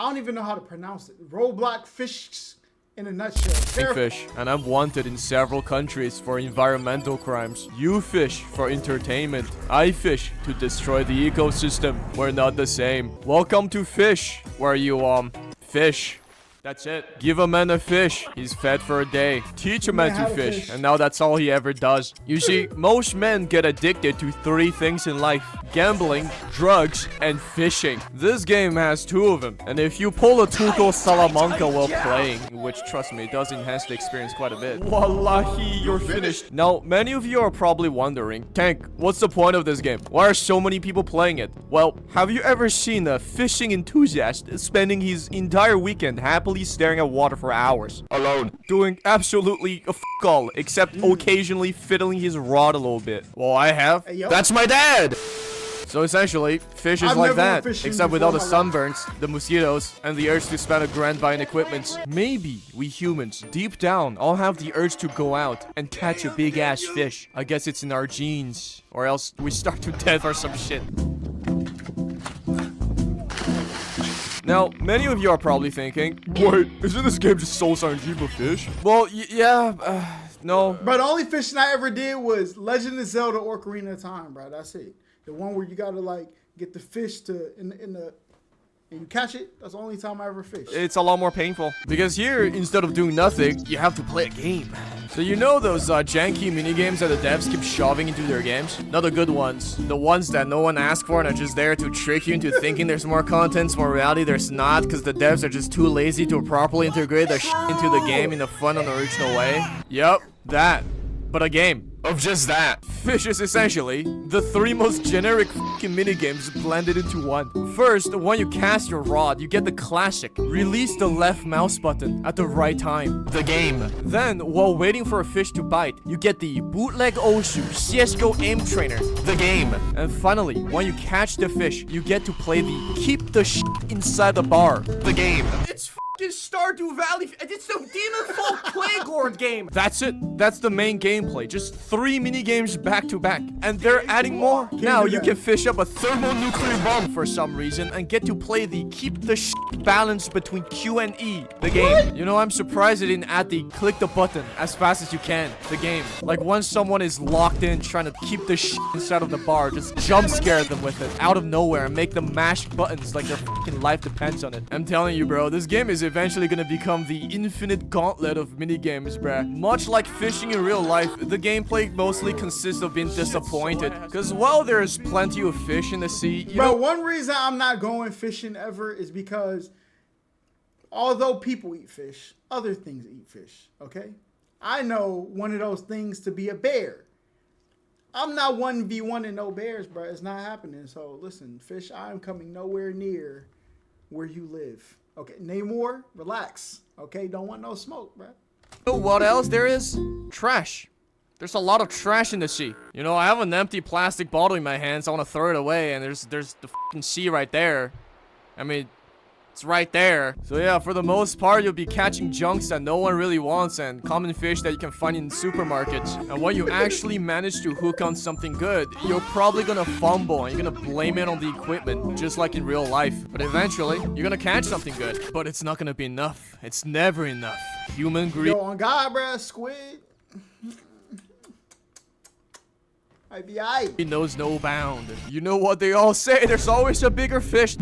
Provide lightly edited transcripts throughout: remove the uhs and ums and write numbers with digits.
I don't even know how to pronounce it. ROBLOX FISCH in a nutshell. Fish, and I'm wanted in several countries for environmental crimes. You fish for entertainment. I fish to destroy the ecosystem. We're not the same. Welcome to Fish, where you fish. That's it. Give a man a fish. He's fed for a day. Teach a man to fish. And now that's all he ever does. You see, most men get addicted to 3 things in life. Gambling, drugs, and fishing. This game has 2 of them. And if you pull a Tuco Salamanca while playing, which trust me, does enhance the experience quite a bit. Wallahi, you're finished. Now, many of you are probably wondering, Tank, what's the point of this game? Why are so many people playing it? Well, have you ever seen a fishing enthusiast spending his entire weekend happily staring at water for hours alone, doing absolutely a all except occasionally fiddling his rod a little bit? Well, I have. Hey, that's my dad. So essentially, fish is like that, except with all the sunburns, the mosquitoes, and the urge to spend $1,000 buying equipment. Maybe we humans, deep down, all have the urge to go out and catch a big ass fish. I guess it's in our genes, or else we starve to death or some shit. Now, many of you are probably thinking, wait, isn't this game just Soul Sargent for fish? Well, yeah, no. But the only fishing I ever did was Legend of Zelda Ocarina of Time, bro. That's it. The one where you gotta like get the fish to and you catch it. That's the only time I ever fished. It's a lot more painful. Because here, instead of doing nothing, you have to play a game. So you know those janky minigames that the devs keep shoving into their games? Not the good ones. The ones that no one asked for and are just there to trick you into thinking there's more content, more reality there's not, because the devs are just too lazy to properly integrate their shit into the game in a fun and original way. Yup, that. But a game of just that. Fish is essentially the 3 most generic fucking minigames blended into one. First, when you cast your rod, you get the classic release the left mouse button at the right time. The game. Then, while waiting for a fish to bite, you get the bootleg Oshu CSGO aim trainer. The game. And finally, when you catch the fish, you get to play the keep the shit inside the bar. The game. It's Stardew Valley. It's the Demon Folk Playgore game. That's it. That's the main gameplay. Just 3 mini games back to back, and they're adding more. Now you can fish up a thermonuclear bomb for some reason and get to play the keep the shit balance between Q and E. The game. You know, I'm surprised they didn't add the click the button as fast as you can. The game. Like once someone is locked in trying to keep the shit inside of the bar, just jump scare them with it out of nowhere and make them mash buttons like their fucking life depends on it. I'm telling you, bro, this game is eventually gonna become the infinite gauntlet of minigames, bruh. Much like fishing in real life, the gameplay mostly consists of being disappointed. Because while there's plenty of fish in the sea, Bro, one reason I'm not going fishing ever is because although people eat fish, other things eat fish, okay? I know one of those things to be a bear. I'm not 1v1 no bears, bro. It's not happening. So listen, fish, I'm coming nowhere near where you live. Okay, Namor, relax. Okay, don't want no smoke, bro. You know what else there is? Trash. There's a lot of trash in the sea. You know, I have an empty plastic bottle in my hands. I want to throw it away, and there's the fucking sea right there. I mean, it's right there. So yeah, for the most part, you'll be catching junks that no one really wants and common fish that you can find in supermarkets. And when you actually manage to hook on something good, you're probably gonna fumble and you're gonna blame it on the equipment, just like in real life. But eventually, you're gonna catch something good. But it's not gonna be enough. It's never enough. Human greed. Yo, on God, bruh, squid. I be aight. He knows no bound. You know what they all say, there's always a bigger fish.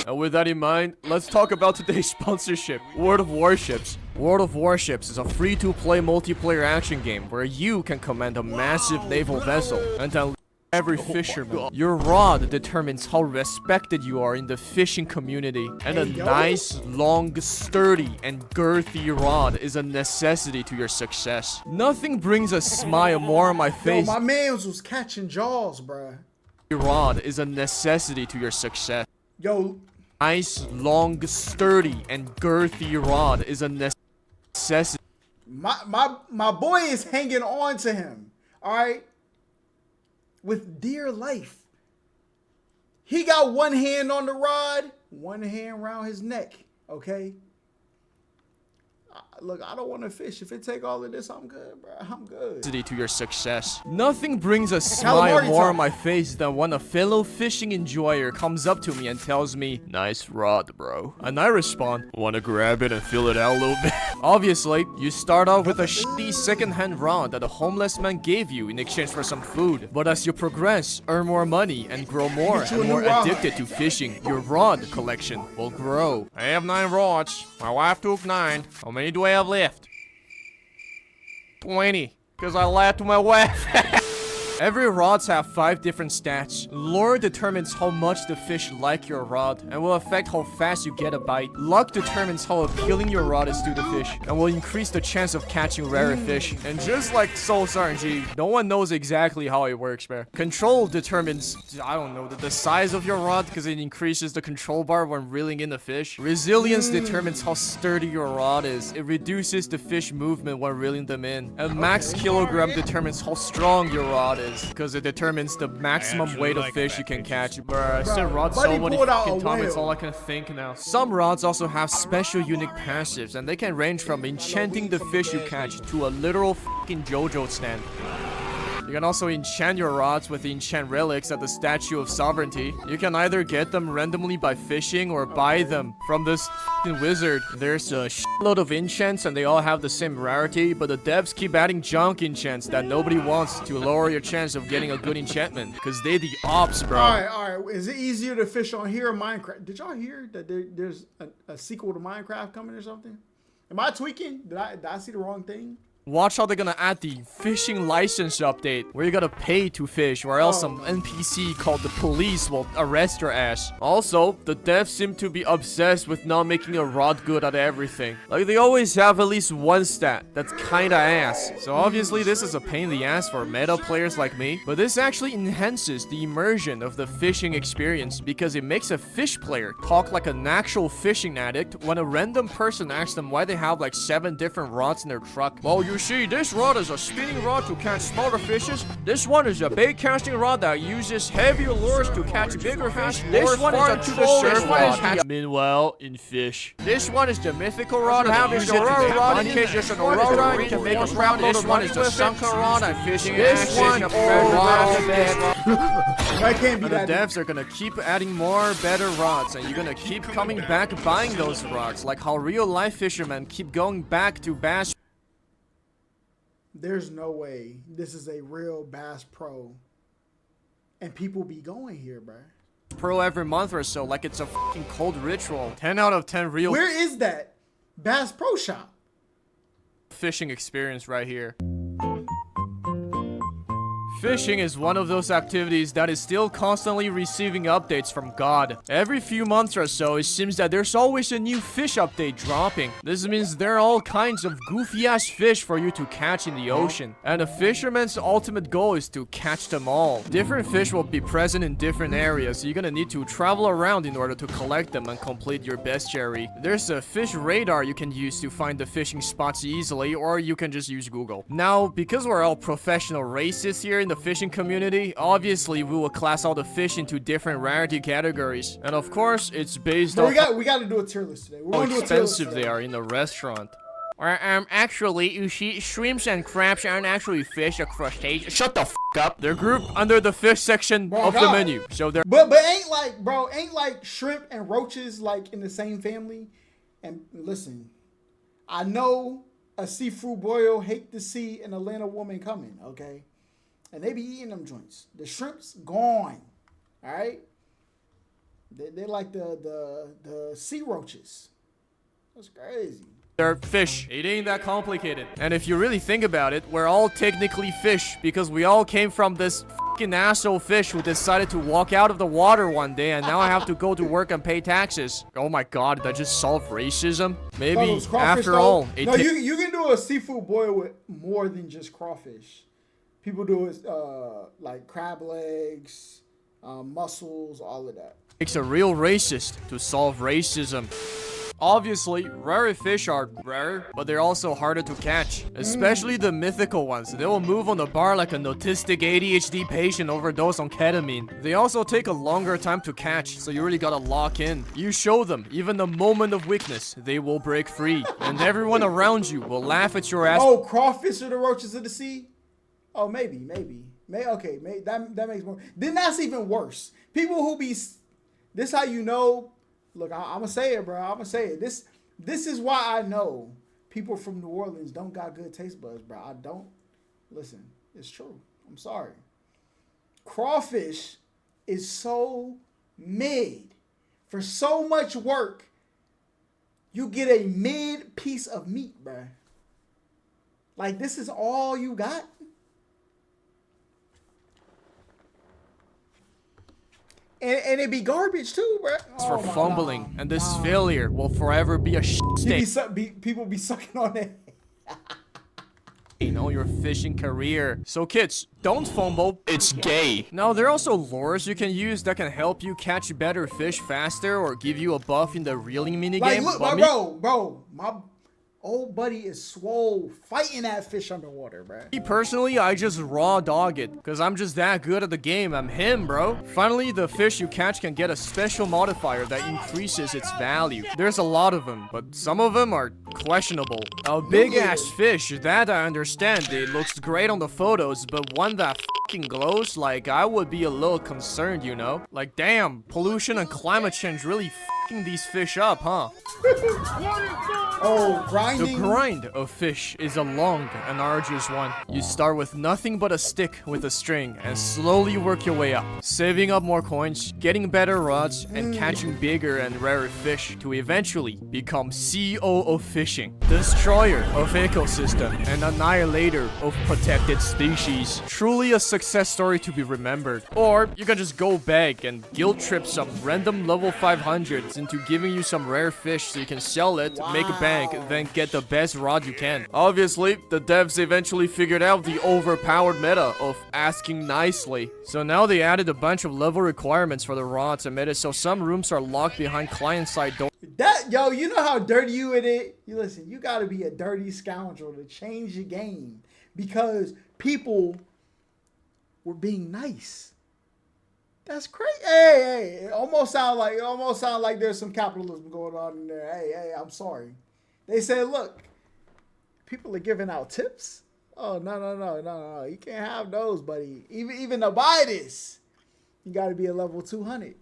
And with that in mind, let's talk about today's sponsorship, World of Warships. World of Warships is a free-to-play multiplayer action game where you can command a massive naval vessel and then every fisherman. Your rod determines how respected you are in the fishing community, and a nice, long, sturdy, and girthy rod is a necessity to your success. Nothing brings a smile more on my face. Yo, my mans was catching jaws, bruh. Your rod is a necessity to your success. Yo, nice, long, sturdy, and girthy rod is a necessity. My boy is hanging on to him. All right. With dear life. He got one hand on the rod, one hand around his neck, okay? look, I don't want to fish. If it take all of this, I'm good, bro. I'm good. To your success. Nothing brings a smile Calamari more time. on my face than when a fellow fishing enjoyer comes up to me and tells me, "Nice rod, bro." And I respond, "Wanna grab it and fill it out a little bit?" Obviously, you start off with a shitty second-hand rod that a homeless man gave you in exchange for some food. But as you progress, earn more money, and grow more Get you and a more new rod. addicted to fishing, your rod collection will grow. I have 9 rods. My wife took 9. How many do I have left? 20. Because I lied to my wife. Every rods have 5 different stats. Lure determines how much the fish like your rod and will affect how fast you get a bite. Luck determines how appealing your rod is to the fish and will increase the chance of catching rarer fish. And just like Soul's RNG, no one knows exactly how it works, man. Control determines, I don't know, the size of your rod because it increases the control bar when reeling in the fish. Resilience determines how sturdy your rod is. It reduces the fish movement when reeling them in. And max kilogram determines how strong your rod is, because it determines the maximum weight of fish you can catch. Bruh, I said rods so Buddy many pulled out fucking a times, it's whale. all I can think now. Some rods also have special unique passives, and they can range from enchanting the fish you catch to a literal fucking JoJo stand. You can also enchant your rods with the enchant relics at the Statue of Sovereignty. You can either get them randomly by fishing or buy them from this f***ing wizard. There's a shitload of enchants and they all have the same rarity, but the devs keep adding junk enchants that nobody wants to lower your chance of getting a good enchantment. Cause they the ops, bro. All right. Is it easier to fish on here or Minecraft? Did y'all hear that there's a sequel to Minecraft coming or something? Am I tweaking? Did I see the wrong thing? Watch how they're gonna add the fishing license update, where you gotta pay to fish, or else some NPC called the police will arrest your ass. Also, the devs seem to be obsessed with not making a rod good at everything. Like, they always have at least one stat that's kinda ass. So obviously this is a pain in the ass for meta players like me, but this actually enhances the immersion of the fishing experience, because it makes a fish player talk like an actual fishing addict when a random person asks them why they have like 7 different rods in their truck. Well, you see, this rod is a spinning rod to catch smaller fishes. This one is a bait casting rod that uses heavier lures to catch bigger fish. This one is a trolling rod. Meanwhile, in fish. This one is the mythical rod that uses aurora rod in case there's an aurora. You can make a crap load of money. This one is the sunken rod and fishing. This one, I can't be and the that. devs are gonna keep adding more better rods, and you're gonna keep coming back buying those rods, like how real life fishermen keep going back to bass. There's no way this is a real Bass Pro, and people be going here, bruh. Pro every month or so, like it's a fucking cold ritual. 10 out of 10 real Where is that Bass Pro Shop? fishing experience right here. Fishing is one of those activities that is still constantly receiving updates from God. Every few months or so, it seems that there's always a new fish update dropping. This means there are all kinds of goofy-ass fish for you to catch in the ocean. And a fisherman's ultimate goal is to catch them all. Different fish will be present in different areas, so you're gonna need to travel around in order to collect them and complete your bestiary. There's a fish radar you can use to find the fishing spots easily, or you can just use Google. Now, because we're all professional racists here in the fishing community, obviously we will class all the fish into different rarity categories, and of course it's based on But we got to do a tier list today. We're how gonna do a tier list expensive today. they are in the restaurant. Or actually, you see, shrimps and crabs aren't actually fish or crustaceans. Shut the f up. They're grouped under the fish section of the God. menu, so they're But ain't like shrimp and roaches like in the same family. And listen, I know a seafood boil hate to see an Atlanta woman coming, okay? And they be eating them joints. The shrimp's gone, all right? They're like the sea roaches. That's crazy. They're fish. It ain't that complicated. And if you really think about it, we're all technically fish because we all came from this fucking asshole fish who decided to walk out of the water one day, and now I have to go to work and pay taxes. Oh my god, did I just solve racism? Maybe Those crawfish, after though- all, no, you can do a seafood boil with more than just crawfish. People do it like crab legs, mussels, all of that. takes a real racist to solve racism. Obviously, rare fish are rare, but they're also harder to catch. Especially the mythical ones. They will move on the bar like an autistic ADHD patient overdose on ketamine. They also take a longer time to catch, so you really gotta lock in. You show them, even the moment of weakness, they will break free. And everyone around you will laugh at your ass. Oh, crawfish are the roaches of the sea? Oh, maybe. Okay, that makes more. Then that's even worse. People who be, this how you know. Look, I'm gonna say it, bro. I'm gonna say it. This is why I know people from New Orleans don't got good taste buds, bro. I don't. Listen, it's true. I'm sorry. Crawfish is so mid. For so much work, you get a mid piece of meat, bro. Like, this is all you got? And it be garbage too, bro. For fumbling, and this failure will forever be a stain People be sucking on it. on your fishing career. So kids, don't fumble. It's gay. Now, there are also lures you can use that can help you catch better fish faster or give you a buff in the reeling minigame. Like, look, bro, my old buddy is swole fighting that fish underwater, bro. Me personally, I just raw dog it, because I'm just that good at the game. I'm him, bro. Finally, the fish you catch can get a special modifier that increases its value. There's a lot of them, but some of them are questionable. A big-ass fish, that I understand. It looks great on the photos, but one that fucking glows, like, I would be a little concerned, you know? Like, damn, pollution and climate change really fucking these fish up, huh? Oh, grinding. The grind of fish is a long and arduous one. You start with nothing but a stick with a string and slowly work your way up, saving up more coins, getting better rods, and catching bigger and rarer fish to eventually become CEO of fishing, destroyer of ecosystem, and annihilator of protected species. Truly a success story to be remembered. Or you can just go back and guilt trip some random level 500s into giving you some rare fish so you can sell it, make a bank, then get the best rod you can. Obviously, the devs eventually figured out the overpowered meta of asking nicely. So now they added a bunch of level requirements for the rods and made it so some rooms are locked behind client-side doors. Yo, you know how dirty you it is? You listen, you gotta be a dirty scoundrel to change the game because people were being nice. That's crazy. Hey, it almost sound like there's some capitalism going on in there. Hey, I'm sorry. They said, look, people are giving out tips. Oh, no. You can't have those, buddy. Even to buy this, you got to be a level 200.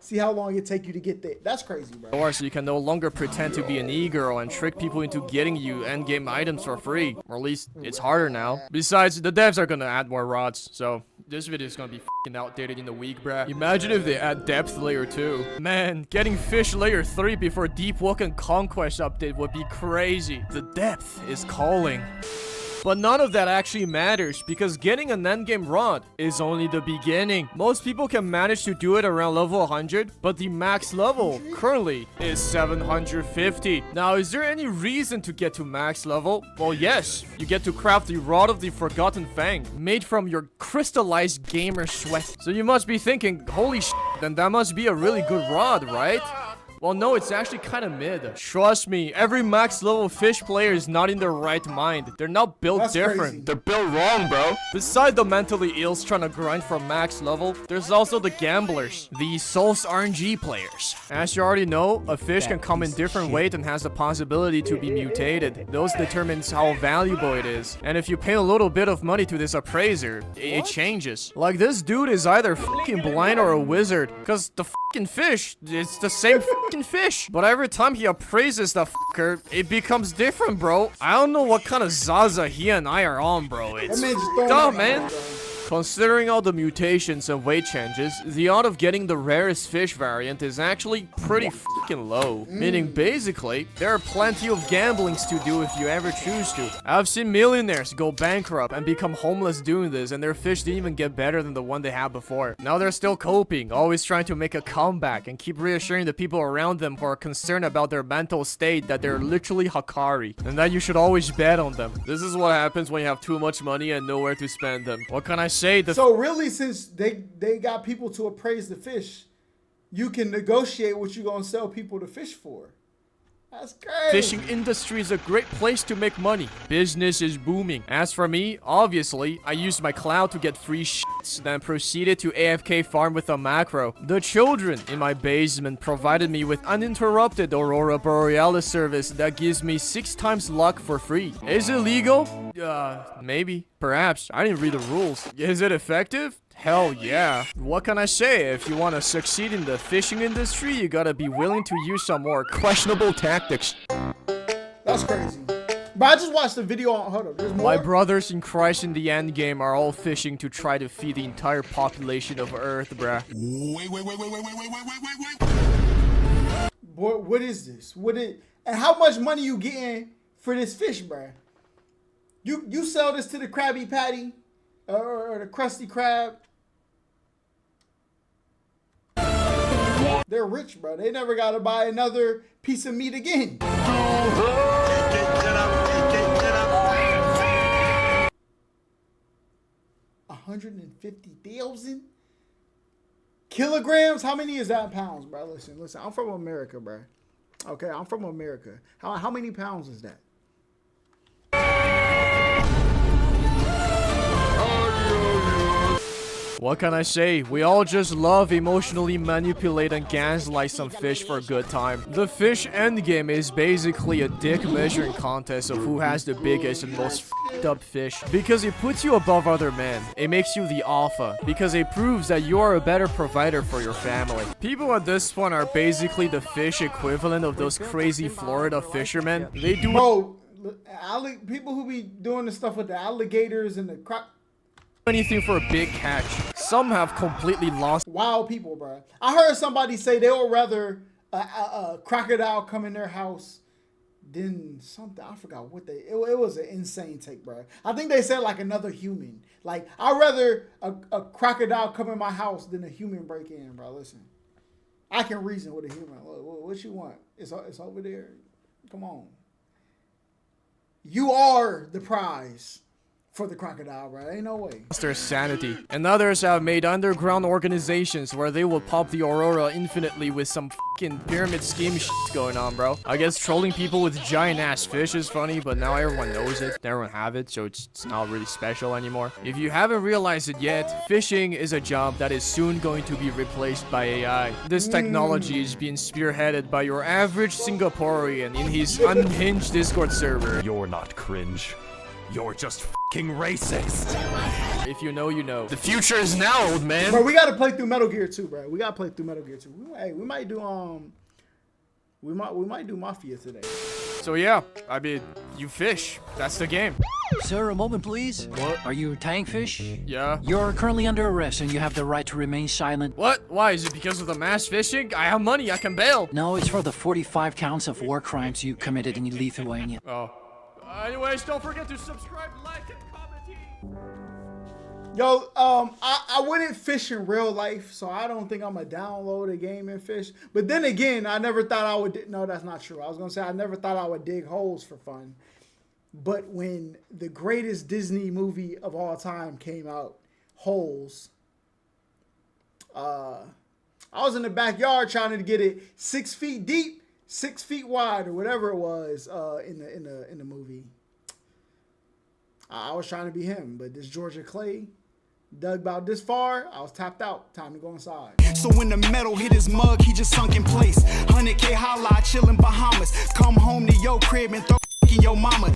See how long it take you to get there. That's crazy, bro. Or so you can no longer pretend to be an e-girl and trick people into getting you endgame items for free. Or at least, it's harder now. Besides, the devs are gonna add more rods, so this video is gonna be f***ing outdated in a week, bruh. Imagine if they add depth layer 2. Man, getting fish layer 3 before Deep Walk and Conquest update would be crazy. The depth is calling. But none of that actually matters because getting an endgame rod is only the beginning. Most people can manage to do it around level 100, but the max level currently is 750. Now, is there any reason to get to max level? Well, yes. You get to craft the Rod of the Forgotten Fang, made from your crystallized gamer sweat. So you must be thinking, holy shit, then that must be a really good rod, right? Well, no, it's actually kind of mid. Trust me, every max level fish player is not in their right mind. They're not built different. Crazy. They're built wrong, bro. Besides the mentally ills trying to grind for max level, there's also the gamblers, the Souls RNG players. As you already know, a fish can come in different weight and has the possibility to be mutated. Those determines how valuable it is. And if you pay a little bit of money to this appraiser, it changes. Like, this dude is either fucking blind or a wizard, because the fucking fish, it's the same fucking fish. But every time he appraises the fucker, it becomes different, bro. I don't know what kind of Zaza he and I are on, bro. It's dumb, man. Considering all the mutations and weight changes, the odds of getting the rarest fish variant is actually pretty fucking low. Meaning, basically, there are plenty of gamblings to do if you ever choose to. I've seen millionaires go bankrupt and become homeless doing this, and their fish didn't even get better than the one they had before. Now they're still coping, always trying to make a comeback and keep reassuring the people around them who are concerned about their mental state that they're literally Hakari, and that you should always bet on them. This is what happens when you have too much money and nowhere to spend them. What can I say? So really, since they got people to appraise the fish, you can negotiate what you're gonna sell people to fish for. That's crazy. Fishing industry is a great place to make money. Business is booming. As for me, obviously, I used my cloud to get free shits, then proceeded to AFK farm with a macro. The children in my basement provided me with uninterrupted Aurora Borealis service that gives me 6 times luck for free. Is it legal? Maybe. Perhaps. I didn't read the rules. Is it effective? Hell yeah. What can I say? If you want to succeed in the fishing industry, you gotta be willing to use some more questionable tactics. That's crazy. But I just watched the video on. Hold up, there's more. My brothers in Christ in the Endgame are all fishing to try to feed the entire population of Earth, bruh. Wait. Boy, what is this? And how much money you getting for this fish, bruh? You sell this to the Krabby Patty or the Krusty Krab? They're rich, bro. They never got to buy another piece of meat again. 150,000 kilograms? How many is that in pounds, bro? Listen. I'm from America, bro. Okay, I'm from America. How many pounds is that? What can I say? We all just love emotionally manipulate and gaslight some fish for a good time. The fish endgame is basically a dick measuring contest of who has the biggest and most f***ed up fish. Because it puts you above other men. It makes you the alpha. Because it proves that you are a better provider for your family. People at this point are basically the fish equivalent of those crazy Florida fishermen. They do— Bro, people who be doing the stuff with the alligators and the anything for a big catch. Some have completely lost— wild people, bro. I heard somebody say they would rather a crocodile come in their house than something. I forgot what it was an insane take, bro. I think they said like another human. Like, I'd rather a crocodile come in my house than a human break in, bro. Listen, I can reason with a human. What you want? It's over there. Come on. You are the prize for the crocodile, bro. Ain't no way. Their sanity. And others have made underground organizations where they will pop the Aurora infinitely with some fucking pyramid scheme shit going on, bro. I guess trolling people with giant ass fish is funny, but now everyone knows it. Everyone have it, so it's not really special anymore. If you haven't realized it yet, fishing is a job that is soon going to be replaced by AI. This technology is being spearheaded by your average Singaporean in his unhinged Discord server. You're not cringe. You're just f***ing racist. If you know, you know. The future is now, old man. Bro, we gotta play through Metal Gear 2, bro. We might do we might do Mafia today. So yeah, I mean, you fish. That's the game. Sir, a moment, please. What? Are you a tankfish? Yeah. You're currently under arrest and you have the right to remain silent. What? Why? Is it because of the mass fishing? I have money. I can bail. No, it's for the 45 counts of war crimes you committed in Lithuania. Oh. Anyways, don't forget to subscribe, like, and comment. Yo, I wouldn't fish in real life, so I don't think I'm gonna download a game and fish. But then again, I never thought I would. No, that's not true. I was gonna say I never thought I would dig holes for fun. But when the greatest Disney movie of all time came out, Holes, I was in the backyard trying to get it 6 feet deep, 6 feet wide, or whatever it was in the movie. I was trying to be him, but this Georgia Clay dug about this far. I was tapped out. Time to go inside. So when the metal hit his mug, he just sunk in place. 100K Holla, chillin' Bahamas. Come home to your crib and throw in your mama.